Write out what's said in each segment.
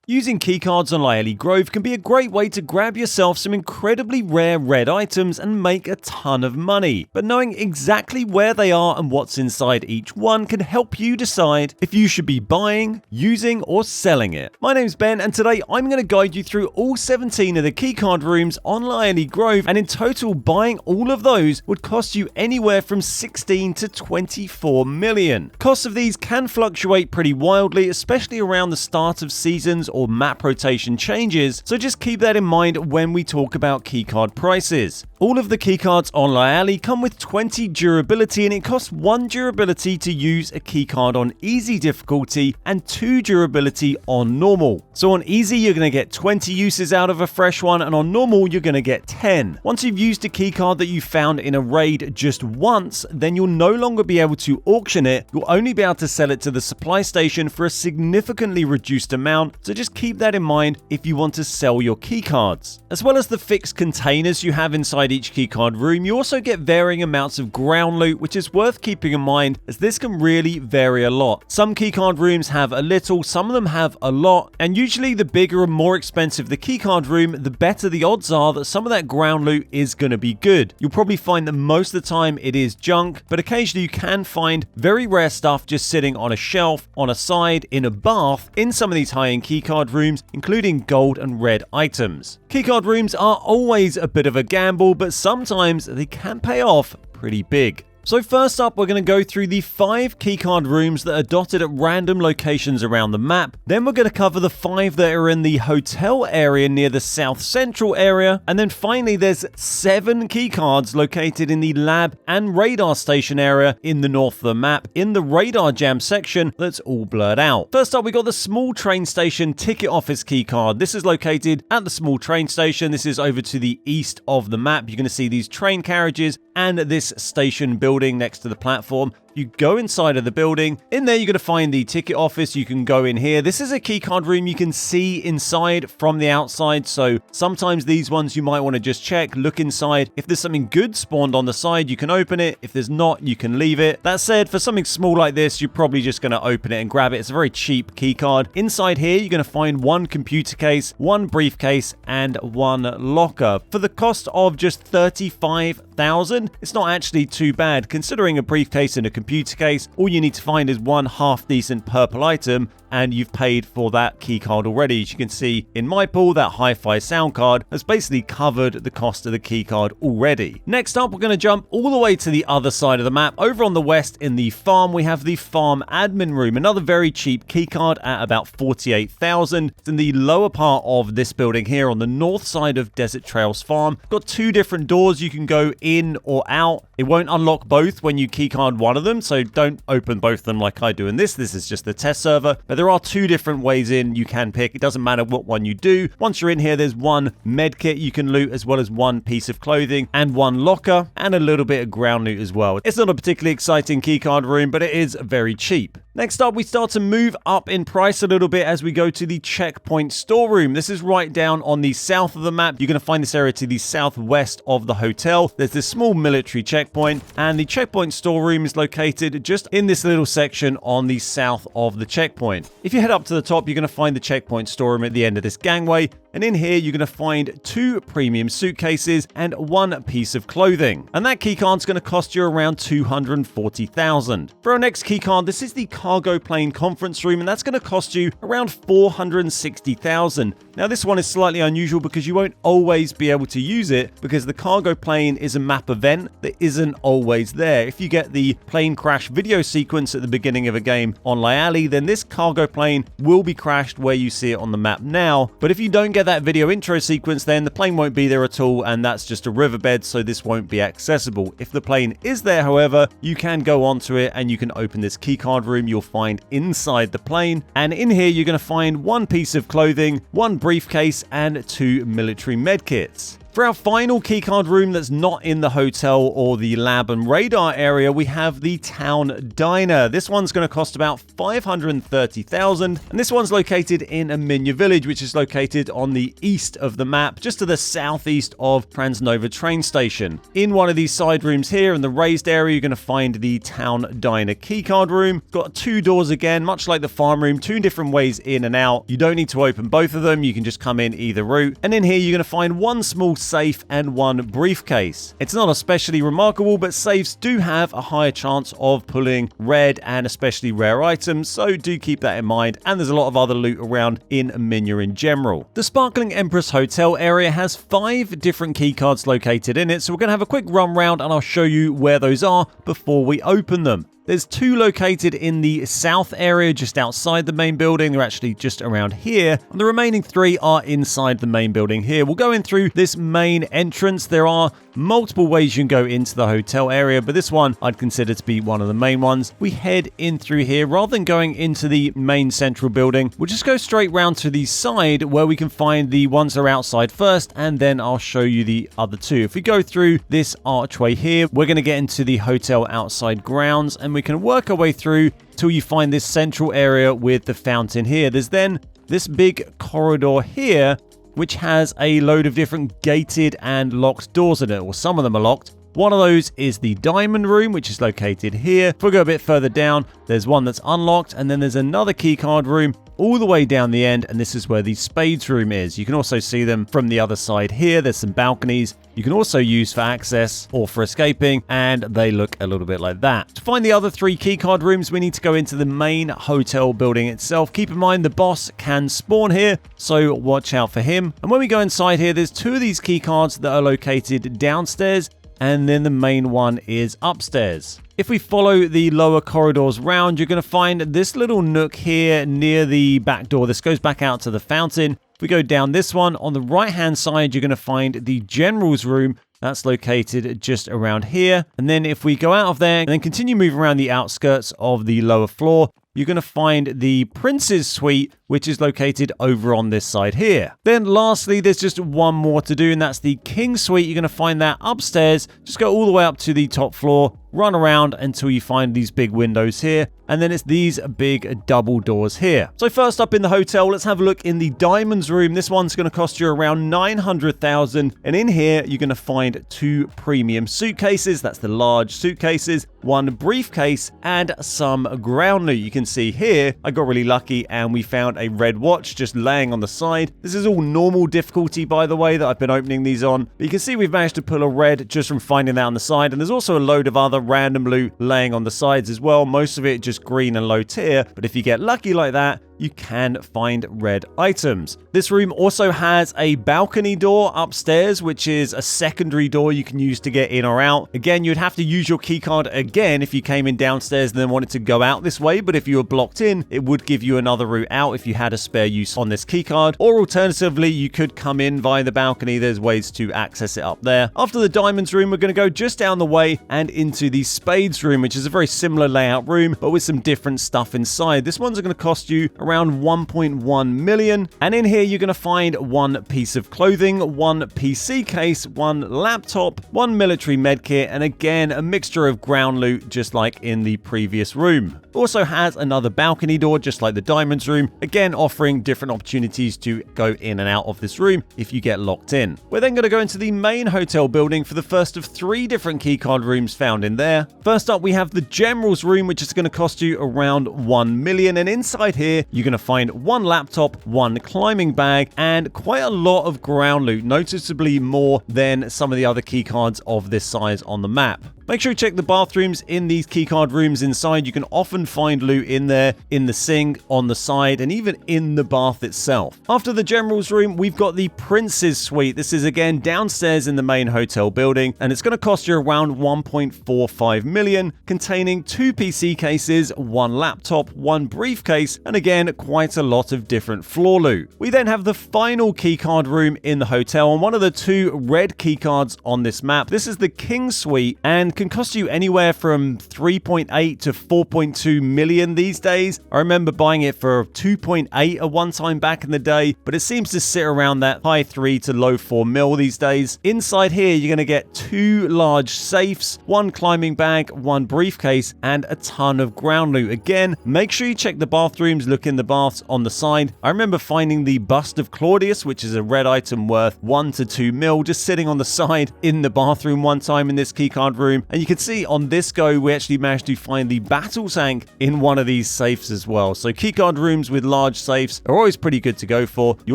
Using keycards on Layali Grove can be a great way to grab yourself some incredibly rare red items and make a ton of money. But knowing exactly where they are and what's inside each one can help you decide if you should be buying, using, or selling it. My name's Ben, and today I'm going to guide you through all 17 of the keycard rooms on Layali Grove, and in total buying all of those would cost you anywhere from 16 to 24 million. Costs of these can fluctuate pretty wildly, especially around the start of seasons or map rotation changes, so just keep that in mind when we talk about keycard prices. All of the keycards on Layali come with 20 durability, and it costs 1 durability to use a keycard on easy difficulty and 2 durability on normal. So on easy you're going to get 20 uses out of a fresh one, and on normal you're going to get 10. Once you've used a keycard that you found in a raid just once, then you'll no longer be able to auction it. You'll only be able to sell it to the supply station for a significantly reduced amount, so just keep that in mind if you want to sell your keycards. As well as the fixed containers you have inside each keycard room, you also get varying amounts of ground loot, which is worth keeping in mind as this can really vary a lot. Some keycard rooms have a little, some of them have a lot, and usually the bigger and more expensive the keycard room, the better the odds are that some of that ground loot is going to be good. You'll probably find that most of the time it is junk, but occasionally you can find very rare stuff just sitting on a shelf, on a side, in a bath, in some of these high-end keycard rooms, including gold and red items. Keycard rooms are always a bit of a gamble, but sometimes they can pay off pretty big. So first up, we're going to go through the 5 keycard rooms that are dotted at random locations around the map. Then we're going to cover the 5 that are in the hotel area near the south central area. And then finally, there's 7 keycards located in the lab and radar station area in the north of the map, in the radar jam section that's all blurred out. First up, we got the small train station ticket office keycard. This is located at the small train station. This is over to the east of the map. You're going to see these train carriages and this station building next to the platform. You go inside of the building. In there, you're going to find the ticket office. You can go in here. This is a keycard room you can see inside from the outside. So sometimes these ones you might want to just check, look inside. If there's something good spawned on the side, you can open it. If there's not, you can leave it. That said, for something small like this, you're probably just going to open it and grab it. It's a very cheap keycard. Inside here, you're going to find 1 computer case, 1 briefcase, and 1 locker. For the cost of just 35,000, it's not actually too bad. Considering a briefcase and a computer case, all you need to find is 1 half-decent purple item, and you've paid for that keycard already. As you can see in my pool, that hi-fi sound card has basically covered the cost of the keycard already. Next up, we're going to jump all the way to the other side of the map. Over on the west in the farm, we have the farm admin room, another very cheap keycard at about 48,000. It's in the lower part of this building here on the north side of Desert Trails Farm. Got 2 different doors you can go in or out. It won't unlock both when you keycard one of them, so don't open both of them like I do in this. This is just the test server, but there are 2 different ways in you can pick. It doesn't matter what one you do. Once you're in here, there's 1 med kit you can loot, as well as 1 piece of clothing and 1 locker, and a little bit of ground loot as well. It's not a particularly exciting keycard room, but it is very cheap. Next up, we start to move up in price a little bit as we go to the checkpoint storeroom. This is right down on the south of the map. You're going to find this area to the southwest of the hotel. There's this small military checkpoint, and the checkpoint storeroom is located just in this little section on the south of the checkpoint. If you head up to the top, you're going to find the checkpoint storeroom at the end of this gangway. And in here, you're going to find 2 premium suitcases and 1 piece of clothing. And that keycard's going to cost you around 240,000. For our next keycard, this is the cargo plane conference room, and that's going to cost you around 460,000. Now, this one is slightly unusual because you won't always be able to use it, because the cargo plane is a map event that isn't always there. If you get the plane crash video sequence at the beginning of a game on Layali, then this cargo plane will be crashed where you see it on the map now. But if you don't get that video intro sequence, then the plane won't be there at all, and that's just a riverbed, so this won't be accessible. If the plane is there, however, you can go onto it and you can open this keycard room you'll find inside the plane. And in here, you're going to find 1 piece of clothing, 1 briefcase, and 2 military medkits. For our final keycard room that's not in the hotel or the lab and radar area, we have the Town Diner. This one's going to cost about 530,000, and this one's located in Aminya Village, which is located on the east of the map, just to the southeast of Transnova train station. In one of these side rooms here in the raised area, you're going to find the Town Diner keycard room. Got 2 doors again, much like the farm room, 2 different ways in and out. You don't need to open both of them, you can just come in either route. And in here, you're going to find 1 small safe and 1 briefcase. It's not especially remarkable, but safes do have a higher chance of pulling red and especially rare items, so do keep that in mind. And there's a lot of other loot around in Aminya in general. The Sparkling Empress Hotel area has 5 different keycards located in it, so we're going to have a quick run round and I'll show you where those are before we open them. There's 2 located in the south area, just outside the main building. They're actually just around here. And the remaining 3 are inside the main building here. We'll go in through this main entrance. There are multiple ways you can go into the hotel area, but this one I'd consider to be one of the main ones. We head in through here. Rather than going into the main central building, we'll just go straight round to the side where we can find the ones that are outside first, and then I'll show you the other 2. If we go through this archway here, we're going to get into the hotel outside grounds, and we can work our way through till you find this central area with the fountain here. There's then this big corridor here, which has a load of different gated and locked doors in it, or some of them are locked. One of those is the diamond room, which is located here. If we go a bit further down, there's one that's unlocked, and then there's another keycard room all the way down the end, and this is where the Spades Room is. You can also see them from the other side here. There's some balconies you can also use for access or for escaping, and they look a little bit like that. To find the other 3 keycard rooms, we need to go into the main hotel building itself. Keep in mind the boss can spawn here, so watch out for him. And when we go inside here, there's 2 of these keycards that are located downstairs, and then the main one is upstairs. If we follow the lower corridors round, you're going to find this little nook here near the back door. This goes back out to the fountain. If we go down this one, on the right-hand side, you're going to find the General's Room. That's located just around here. And then if we go out of there and then continue moving around the outskirts of the lower floor, you're going to find the Prince's Suite, which is located over on this side here. Then lastly, there's just one more to do, and that's the King's Suite. You're going to find that upstairs. Just go all the way up to the top floor, run around until you find these big windows here, and then it's these big double doors here. So first up in the hotel, let's have a look in the Diamonds Room. This one's going to cost you around 900,000, and in here you're going to find 2 premium suitcases. That's the large suitcases, 1 briefcase, and some ground loot. You can see here, I got really lucky and we found a red watch just laying on the side. This is all normal difficulty, by the way, that I've been opening these on. But you can see we've managed to pull a red just from finding that on the side, and there's also a load of other random loot laying on the sides as well. Most of it just green and low tier, but if you get lucky like that, you can find red items. This room also has a balcony door upstairs, which is a secondary door you can use to get in or out. Again, you'd have to use your keycard again if you came in downstairs and then wanted to go out this way, but if you were blocked in, it would give you another route out if you had a spare use on this keycard. Or alternatively, you could come in via the balcony. There's ways to access it up there. After the Diamonds Room, we're going to go just down the way and into the Spades Room, which is a very similar layout room, but with some different stuff inside. This one's going to cost you around 1.1 million, and in here you're going to find 1 piece of clothing, 1 PC case, 1 laptop, 1 military medkit, and again a mixture of ground loot just like in the previous room. Also has another balcony door just like the Diamonds Room, again offering different opportunities to go in and out of this room if you get locked in. We're then going to go into the main hotel building for the first of 3 different keycard rooms found in there. First up, we have the General's Room, which is going to cost you around 1 million, and inside here you're going to find 1 laptop, 1 climbing bag, and quite a lot of ground loot, noticeably more than some of the other keycards of this size on the map. Make sure you check the bathrooms in these keycard rooms inside. You can often find loot in there, in the sink, on the side, and even in the bath itself. After the General's Room, we've got the Prince's Suite. This is again downstairs in the main hotel building, and it's going to cost you around 1.45 million, containing 2 PC cases, 1 laptop, 1 briefcase, and again, quite a lot of different floor loot. We then have the final keycard room in the hotel, and one of the 2 red keycards on this map. This is the King's Suite, and can cost you anywhere from 3.8 to 4.2 million these days. I remember buying it for 2.8 at one time back in the day, but it seems to sit around that high 3 to low 4 mil these days. Inside here, you're going to get 2 large safes, 1 climbing bag, 1 briefcase, and a ton of ground loot. Again, make sure you check the bathrooms, look in the baths on the side. I remember finding the bust of Claudius, which is a red item worth 1 to 2 mil, just sitting on the side in the bathroom one time in this keycard room. And you can see on this go, we actually managed to find the battle tank in one of these safes as well. So keycard rooms with large safes are always pretty good to go for. You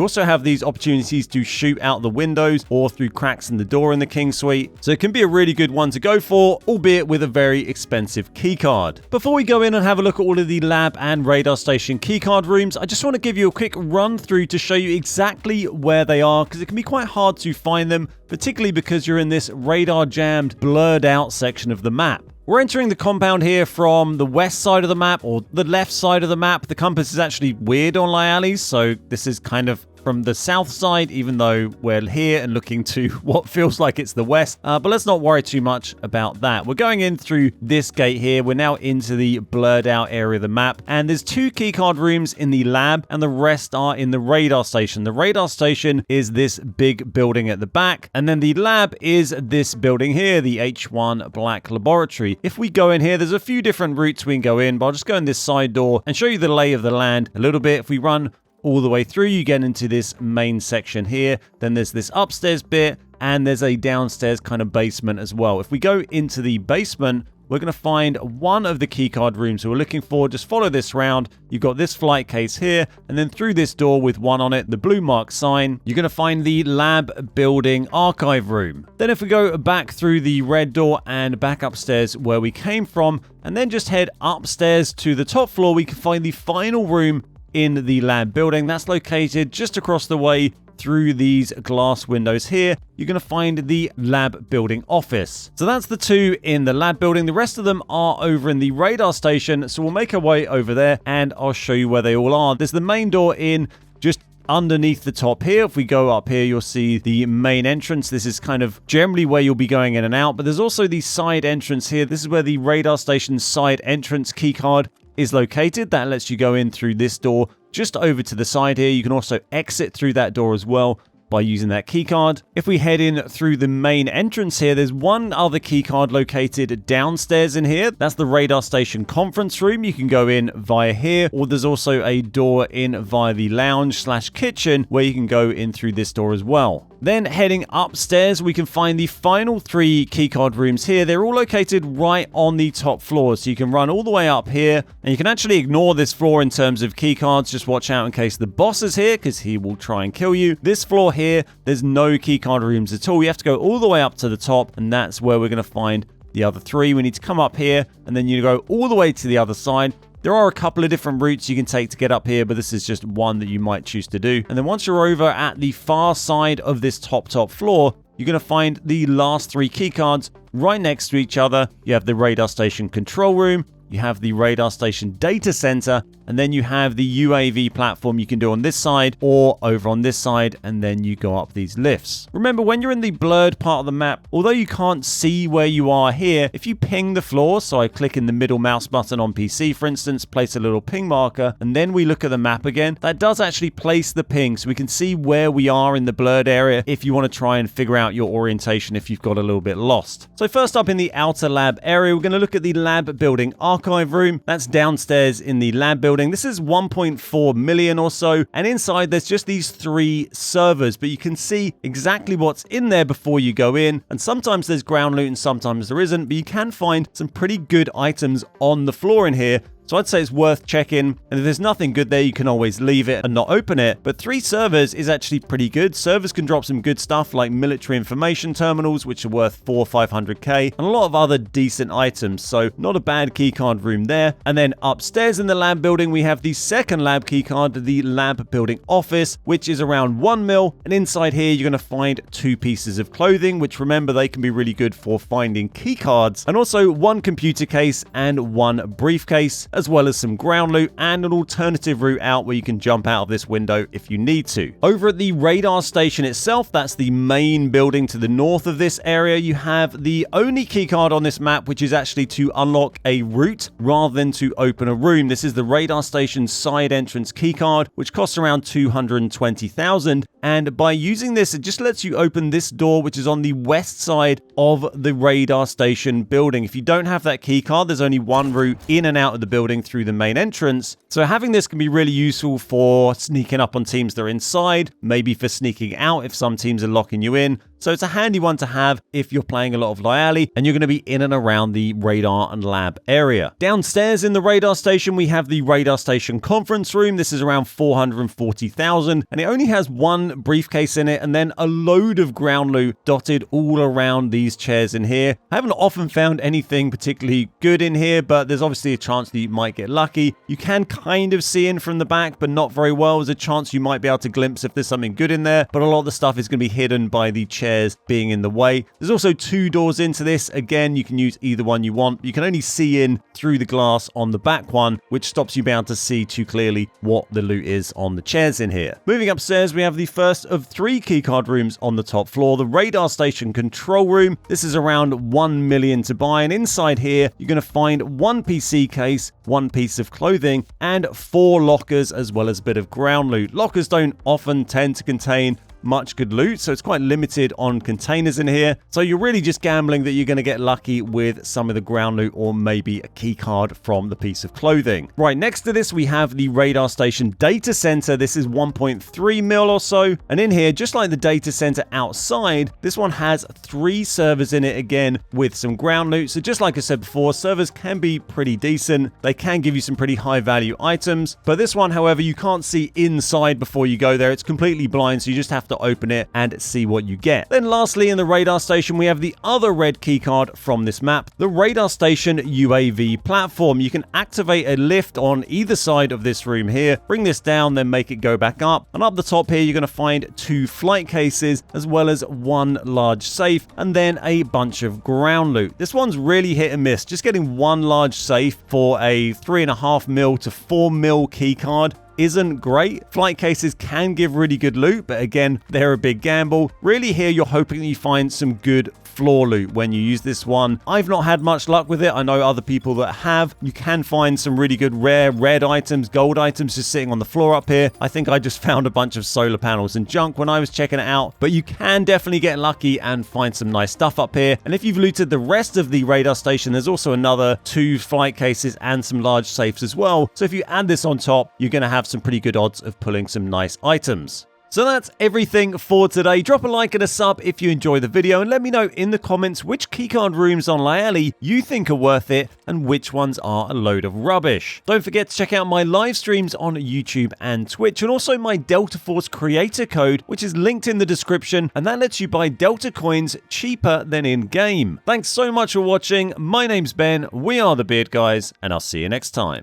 also have these opportunities to shoot out the windows or through cracks in the door in the King Suite. So it can be a really good one to go for, albeit with a very expensive keycard. Before we go in and have a look at all of the lab and radar station keycard rooms, I just want to give you a quick run through to show you exactly where they are, because it can be quite hard to find them, particularly because you're in this radar jammed, blurred out section of the map. We're entering the compound here from the west side of the map, or the left side of the map. The compass is actually weird on Layali, so this is kind of from the south side, even though we're here and looking to what feels like it's the west. But let's not worry too much about that. We're going in through this gate here. We're now into the blurred out area of the map. And there's 2 keycard rooms in the lab, and the rest are in the radar station. The radar station is this big building at the back. And then the lab is this building here, the H1 Black Laboratory. If we go in here, there's a few different routes we can go in, but I'll just go in this side door and show you the lay of the land a little bit. If we run all the way through, you get into this main section here. Then there's this upstairs bit, and there's a downstairs kind of basement as well. If we go into the basement, we're going to find one of the keycard rooms we're looking for. Just follow this round. You've got this flight case here, and then through this door with 1 on it, the blue mark sign, you're going to find the lab building archive room. Then if we go back through the red door and back upstairs where we came from, and then just head upstairs to the top floor, we can find the final room in the lab building. That's located just across the way through these glass windows here. You're going to find the lab building office. So that's the 2 in the lab building. The rest of them are over in the radar station. So we'll make our way over there and I'll show you where they all are. There's the main door in just underneath the top here. If we go up here, you'll see the main entrance. This is kind of generally where you'll be going in and out, but there's also the side entrance here. This is where the radar station's side entrance keycard is located. That lets you go in through this door just over to the side here. You can also exit through that door as well by using that keycard. If we head in through the main entrance here, there's one other keycard located downstairs in here. That's the radar station conference room. You can go in via here, or there's also a door in via the lounge/kitchen where you can go in through this door as well. Then heading upstairs, we can find the final 3 keycard rooms here. They're all located right on the top floor, so you can run all the way up here, and you can actually ignore this floor in terms of keycards. Just watch out in case the boss is here, because he will try and kill you. This floor here, there's no keycard rooms at all. You have to go all the way up to the top, and that's where we're going to find the other 3. We need to come up here, and then you go all the way to the other side. There are a couple of different routes you can take to get up here, but this is just one that you might choose to do. And then once you're over at the far side of this top floor, you're going to find the last 3 keycards right next to each other. You have the radar station control room, you have the radar station data center, and then you have the UAV platform you can do on this side or over on this side, and then you go up these lifts. Remember, when you're in the blurred part of the map, although you can't see where you are here, if you ping the floor, so I click in the middle mouse button on PC, for instance, place a little ping marker, and then we look at the map again, that does actually place the ping, so we can see where we are in the blurred area if you want to try and figure out your orientation if you've got a little bit lost. So first up in the outer lab area, we're going to look at the lab building archive room. That's downstairs in the lab building. This is 1.4 million or so, and inside there's just these 3 servers, but you can see exactly what's in there before you go in, and sometimes there's ground loot and sometimes there isn't, but you can find some pretty good items on the floor in here. So I'd say it's worth checking, and if there's nothing good there, you can always leave it and not open it. But 3 servers is actually pretty good. Servers can drop some good stuff like military information terminals, which are worth 400 or 500k, and a lot of other decent items. So not a bad keycard room there. And then upstairs in the lab building, we have the second lab keycard, the lab building office, which is around 1 mil. And inside here, you're going to find 2 pieces of clothing, which remember, they can be really good for finding keycards, and also 1 computer case and 1 briefcase. as well as some ground loot and an alternative route out where you can jump out of this window if you need to. Over at the radar station itself, that's the main building to the north of this area, you have the only keycard on this map which is actually to unlock a route rather than to open a room. This is the radar station side entrance keycard, which costs around 220,000, and by using this, it just lets you open this door, which is on the west side of the radar station building. If you don't have that keycard, there's only one route in and out of the building through the main entrance. So having this can be really useful for sneaking up on teams that are inside, maybe for sneaking out if some teams are locking you in. So it's a handy one to have if you're playing a lot of Layali and you're going to be in and around the radar and lab area. Downstairs in the radar station, we have the radar station conference room. This is around 440,000 and it only has one briefcase in it and then a load of ground loot dotted all around these chairs in here. I haven't often found anything particularly good in here, but there's obviously a chance that you might get lucky. You can kind of see in from the back, but not very well. There's a chance you might be able to glimpse if there's something good in there, but a lot of the stuff is going to be hidden by the chairs being in the way. There's also two doors into this. Again, you can use either one you want. You can only see in through the glass on the back one, which stops you being able to see too clearly what the loot is on the chairs in here. Moving upstairs, we have the first of 3 keycard rooms on the top floor, the radar station control room. This is around 1 million to buy, and inside here, you're going to find 1 PC case, 1 piece of clothing, and 4 lockers, as well as a bit of ground loot. Lockers don't often tend to contain much good loot, so it's quite limited on containers in here. So you're really just gambling that you're going to get lucky with some of the ground loot or maybe a key card from the piece of clothing. Right next to this, we have the radar station data center. This is 1.3 mil or so. And in here, just like the data center outside, this one has 3 servers in it again with some ground loot. So just like I said before, servers can be pretty decent. They can give you some pretty high value items. But this one, however, you can't see inside before you go there. It's completely blind, so you just have to open it and see what you get. Then lastly, in the radar station, we have the other red keycard from this map, the radar station UAV platform. You can activate a lift on either side of this room here, bring this down, then make it go back up. And up the top here, you're going to find 2 flight cases, as well as 1 large safe, and then a bunch of ground loot. This one's really hit and miss. Just getting 1 large safe for a 3.5 mil to 4 mil keycard isn't great. Flight cases can give really good loot, but again, they're a big gamble. Really here, you're hoping that you find some good floor loot when you use this one. I've not had much luck with it. I know other people that have. You can find some really good rare red items, gold items just sitting on the floor up here. I think I just found a bunch of solar panels and junk when I was checking it out, but you can definitely get lucky and find some nice stuff up here. And if you've looted the rest of the radar station, there's also another 2 flight cases and some large safes as well. So if you add this on top, you're going to have some pretty good odds of pulling some nice items. So that's everything for today. Drop a like and a sub if you enjoy the video, and let me know in the comments which keycard rooms on Layali you think are worth it and which ones are a load of rubbish. Don't forget to check out my live streams on YouTube and Twitch, and also my Delta Force creator code, which is linked in the description, and that lets you buy Delta coins cheaper than in-game. Thanks so much for watching. My name's Ben, we are the Beard Guys, and I'll see you next time.